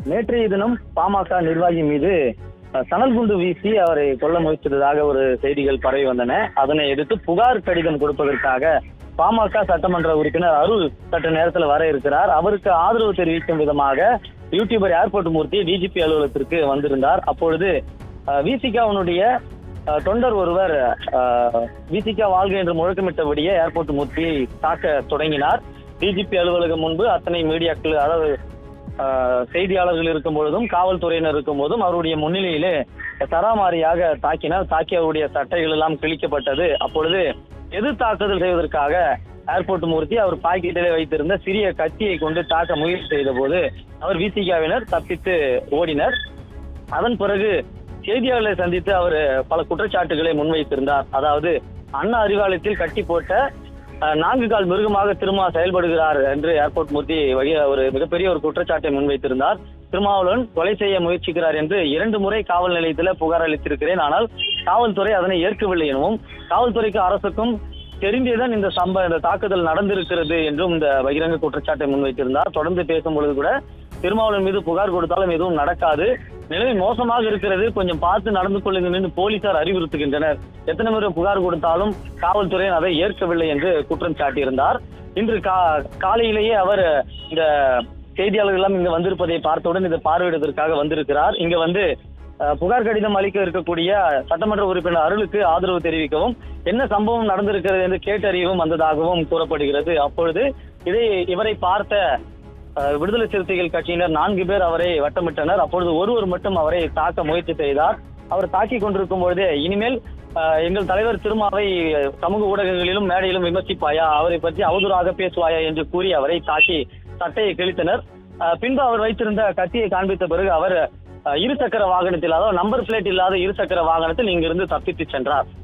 நேற்றைய தினம் பாமக நிர்வாகி மீது சணல் குண்டு வீசி அவரை கொல்ல முயற்சித்ததாக ஒரு செய்திகள் பரவி வந்தன. அதனை எடுத்து புகார் கடிதம் கொடுப்பதற்காக பாமக சட்டமன்ற உறுப்பினர் அருள் சற்று நேரத்தில் வர இருக்கிறார். அவருக்கு ஆதரவு தெரிவிக்கும் விதமாக யூடியூபர் ஏர்போர்ட் மூர்த்தி டிஜிபி அலுவலகத்திற்கு வந்திருந்தார். அப்பொழுது விசிகாவுடைய தொண்டர் ஒருவர் விசிகா வாழ்க என்று முழக்கமிட்டபடியே ஏர்போர்ட் மூர்த்தியை தாக்க தொடங்கினார். டிஜிபி அலுவலகம் முன்பு அத்தனை மீடியாக்கள், அதாவது செய்தியாளர்கள் இருக்கும் பொழுதும் காவல்துறையினர் இருக்கும் போதும் அவருடைய முன்னிலையிலே சராமாரியாக தாக்கினார். தாக்கி அவருடைய சட்டைகள் எல்லாம் கிழிக்கப்பட்டது. அப்பொழுது எதிர் தாக்குதல் செய்வதற்காக ஏர்போர்ட் மூர்த்தி அவர் பாக்கெட்டிலே வைத்திருந்த சிறிய கத்தியை கொண்டு தாக்க முயற்சி செய்த போது அவர் விசிகாவினர் தப்பித்து ஓடினர். அதன் பிறகு செய்தியாளர்களை சந்தித்து அவர் பல குற்றச்சாட்டுகளை முன்வைத்திருந்தார். அதாவது அண்ணா அறிவாலயத்தில் கட்டி போட்ட 4 கால் மிருகமாக திருமா செயல்படுகிறார் என்று ஏர்போர்ட் மூர்த்தி ஒரு மிகப்பெரிய ஒரு குற்றச்சாட்டை முன்வைத்திருந்தார். திருமாவளவன் கொலை செய்ய முயற்சிக்கிறார் என்று 2 முறை காவல் நிலையத்தில் புகார் அளித்திருக்கிறேன், ஆனால் காவல்துறை அதனை ஏற்கவில்லை எனவும் காவல்துறைக்கு அரசுக்கும் தெரிந்தேதான் இந்த தாக்குதல் நடந்திருக்கிறது என்றும் இந்த பகிரங்க குற்றச்சாட்டை முன்வைத்திருந்தார். தொடர்ந்து பேசும் பொழுது கூட திருமாவளவன் மீது புகார் கொடுத்தாலும் எதுவும் நடக்காது, நிலைமை மோசமாக இருக்கிறது, கொஞ்சம் பார்த்து நடந்து கொள்ளுங்கள் என்று போலீசார் அறிவுறுத்துகின்றனர். எத்தனை முறை புகார் கொடுத்தாலும் காவல்துறையின் அதை ஏற்கவில்லை என்று குற்றம் சாட்டியிருந்தார். இன்று காலையிலேயே அவர் இந்த செய்தியாளர்கள் எல்லாம் இங்கு வந்திருப்பதை பார்த்தவுடன் இதை பார்வையிடுவதற்காக வந்திருக்கிறார். இங்க வந்து புகார் கடிதம் அளிக்க இருக்கக்கூடிய சட்டமன்ற உறுப்பினர் அருளுக்கு ஆதரவு தெரிவிக்கவும் என்ன சம்பவம் நடந்திருக்கிறது என்று கேட்டறியவும் வந்ததாகவும் கூறப்படுகிறது. அப்பொழுது இவரை பார்த்த விடுதலை சிறுத்தைகள் கட்சியினர் 4 பேர் அவரை வட்டமிட்டனர். அப்பொழுது ஒருவர் மட்டும் அவரை தாக்க முயற்சி செய்தார். அவர் தாக்கி கொண்டிருக்கும் பொழுதே இனிமேல் எங்கள் தலைவர் திருமாவை சமூக ஊடகங்களிலும் மேடையிலும் விமர்சிப்பாயா, அவரை பற்றி அவதூறாக பேசுவாயா என்று கூறி அவரை தாக்கி சட்டையை கிழித்தனர். பின்பு அவர் வைத்திருந்த கத்தியை காண்பித்த பிறகு அவர் இருசக்கர வாகனத்தில், அதாவது நம்பர் பிளேட் இல்லாத இருசக்கர வாகனத்தில் இங்கிருந்து தப்பித்து சென்றார்.